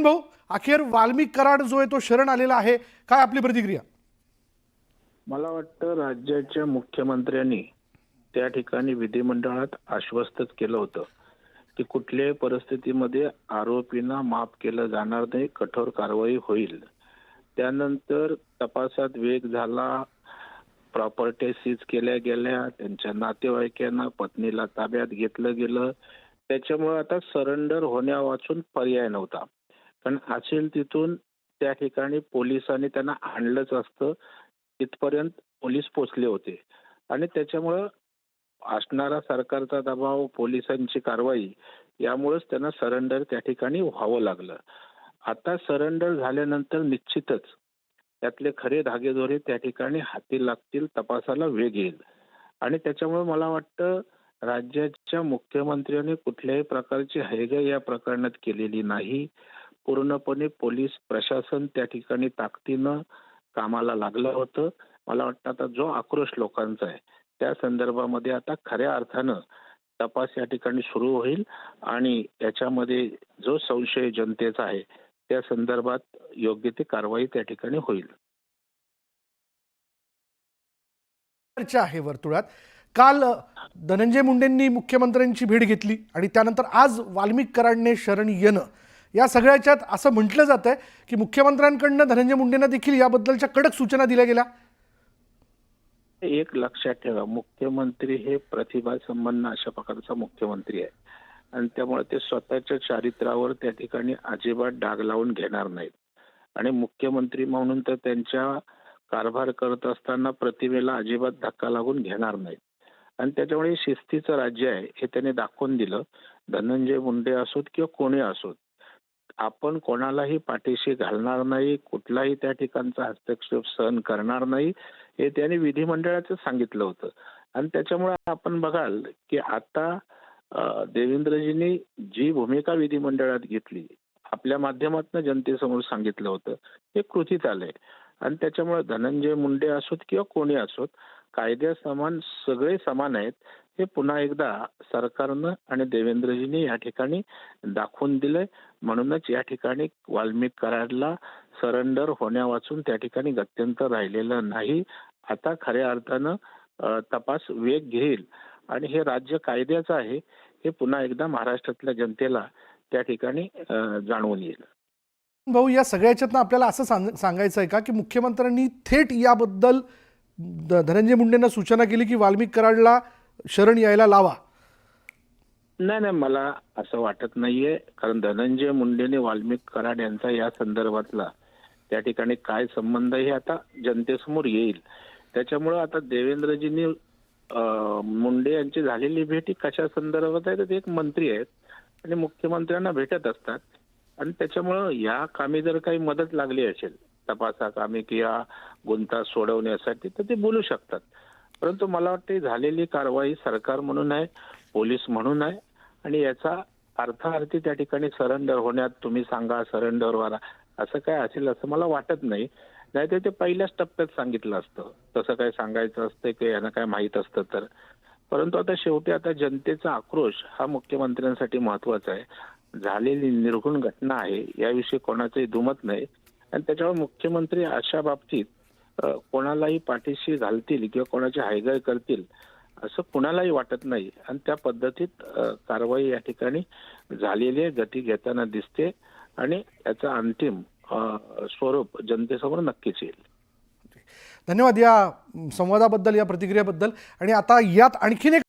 नितीन भाऊ, अखेर वाल्मिक कराड जो आहे तो शरण आलेला आहे, काय आपली प्रतिक्रिया? मला वाटतं राज्याच्या मुख्यमंत्र्यांनी त्या ठिकाणी विधिमंडळात आश्वस्तच केलं होतं की कुठल्याही परिस्थितीमध्ये आरोपींना माफ केलं जाणार नाही, कठोर कारवाई होईल. त्यानंतर तपासात वेग झाला, प्रॉपर्टी सीज केल्या गेल्या, त्यांच्या नातेवाईकांना पत्नीला ताब्यात घेतलं गेलं. त्याच्यामुळे आता सरेंडर होण्यावाचून पर्याय नव्हता. पण असेल तिथून त्या ठिकाणी पोलिसांनी त्यांना आणलंच असतं. तिथपर्यंत पोलीस पोचले होते आणि त्याच्यामुळं असणारा सरकारचा दबाव, पोलिसांची कारवाई यामुळेच त्यांना सरेंडर त्या ठिकाणी व्हावं लागलं. आता सरेंडर झाल्यानंतर निश्चितच त्यातले खरे धागेदोरे त्या ठिकाणी हाती लागतील, तपासाला वेग येईल. आणि त्याच्यामुळे मला वाटतं राज्याच्या मुख्यमंत्र्यांनी कुठल्याही प्रकारची हयगय या प्रकरणात केलेली नाही. पूर्णपणे पोलीस प्रशासन त्या ठिकाणी ताकदीनं कामाला लागलं होतं. मला वाटतं आता जो आक्रोश लोकांचा आहे त्या संदर्भामध्ये आता खऱ्या अर्थानं तपास या ठिकाणी सुरू होईल आणि याच्यामध्ये जो संशय जनतेचा आहे त्या संदर्भात योग्य ती कारवाई त्या ठिकाणी होईल. चर्चा आहे वर्तुळात. काल धनंजय मुंडेंनी मुख्यमंत्र्यांची भेट घेतली आणि त्यानंतर आज वाल्मिक कराडने शरण येणं, या सगळ्याच्यात असं म्हटलं जात आहे की मुख्यमंत्र्यांकडनं धनंजय मुंडेंना देखील याबद्दलच्या कडक सूचना दिल्या गेल्या. एक लक्षात ठेवा, मुख्यमंत्री हे प्रतिभा संपन्न अशा प्रकारचा मुख्यमंत्री आहे आणि त्यामुळे ते स्वतःच्या चारित्र्यावर त्या ठिकाणी अजिबात डाग लावून घेणार नाहीत. आणि मुख्यमंत्री म्हणून तर त्यांच्या कारभार करत असताना प्रतिमेला अजिबात धक्का लागून घेणार नाहीत. आणि त्याच्यामुळे शिस्तीचं राज्य आहे हे त्यांनी दाखवून दिलं. धनंजय मुंडे असोत किंवा कोणी असोत, आपण कोणालाही पाठीशी घालणार नाही, कुठलाही त्या ठिकाणचा हस्तक्षेप सहन करणार नाही, हे त्यांनी विधिमंडळाचं सांगितलं होतं. आणि त्याच्यामुळे आपण बघाल की आता देवेंद्रजींनी जी भूमिका विधिमंडळात घेतली, आपल्या माध्यमातून जनतेसमोर सांगितलं होतं, हे कृतीत आलंय. आणि त्याच्यामुळे धनंजय मुंडे असोत किंवा कोणी असोत, कायद्यासमान सगळे समान आहेत हे पुन्हा एकदा सरकारनं आणि देवेंद्रजींनी या ठिकाणी दाखवून दिलंय. म्हणूनच या ठिकाणी वाल्मिक कराडला सरेंडर होण्यावाचून त्या ठिकाणी गत्यंतर राहिलेलं नाही. आता खऱ्या अर्थानं तपास वेग घेईल आणि हे राज्य कायद्याचं आहे हे पुन्हा एकदा महाराष्ट्रातल्या जनतेला त्या ठिकाणी जाणवून येईल. भाऊ, या सगळ्याच्यातनं आपल्याला असं सांगायचं आहे का की मुख्यमंत्र्यांनी थेट याबद्दल धनंजय मुंडेंना सूचना केली की वाल्मिक कराडला शरण यायला लावा? नाही, मला असं वाटत नाहीये. कारण धनंजय मुंडेने वाल्मिक कराड यांचा या संदर्भातला त्या ठिकाणी काय संबंध हे आता जनतेसमोर येईल. त्याच्यामुळे आता देवेंद्रजींनी मुंडे यांची झालेली भेट ही कशा संदर्भात आहे तर ते एक मंत्री आहेत आणि मुख्यमंत्र्यांना भेटत असतात. आणि त्याच्यामुळं या कामी जर काही मदत लागली असेल तपासाकामी किंवा गुंता सोडवण्यासाठी तर ते बोलू शकतात. परंतु मला वाटतं झालेली कारवाई सरकार म्हणून आहे, पोलीस म्हणून आहे आणि याचा अर्थार्थी त्या ठिकाणी सरेंडर होण्यात तुम्ही सांगा सरेंडर व्हा असं काय असेल असं मला वाटत नाही. नाहीतर ते पहिल्याच टप्प्यात सांगितलं असतं, तसं काय सांगायचं असतं की यांना काय माहीत असतं तर. परंतु आता शेवटी आता जनतेचा आक्रोश हा मुख्यमंत्र्यांसाठी महत्वाचा आहे. झालेली निर्घृण घटना आहे याविषयी कोणाचंही दुमत नाही आणि त्याच्यामुळे मुख्यमंत्री अशा बाबतीत कोणालाही पाठीशी घालतील किंवा कोणाची हायगय करतील असं कुणालाही वाटत नाही. आणि त्या पद्धतीत कारवाई या ठिकाणी झालेली आहे, गती घेताना दिसते आणि याचा अंतिम स्वरूप जनतेसमोर नक्कीच येईल. धन्यवाद या संवादाबद्दल, या प्रतिक्रियेबद्दल. आणि आता यात आणखीन एक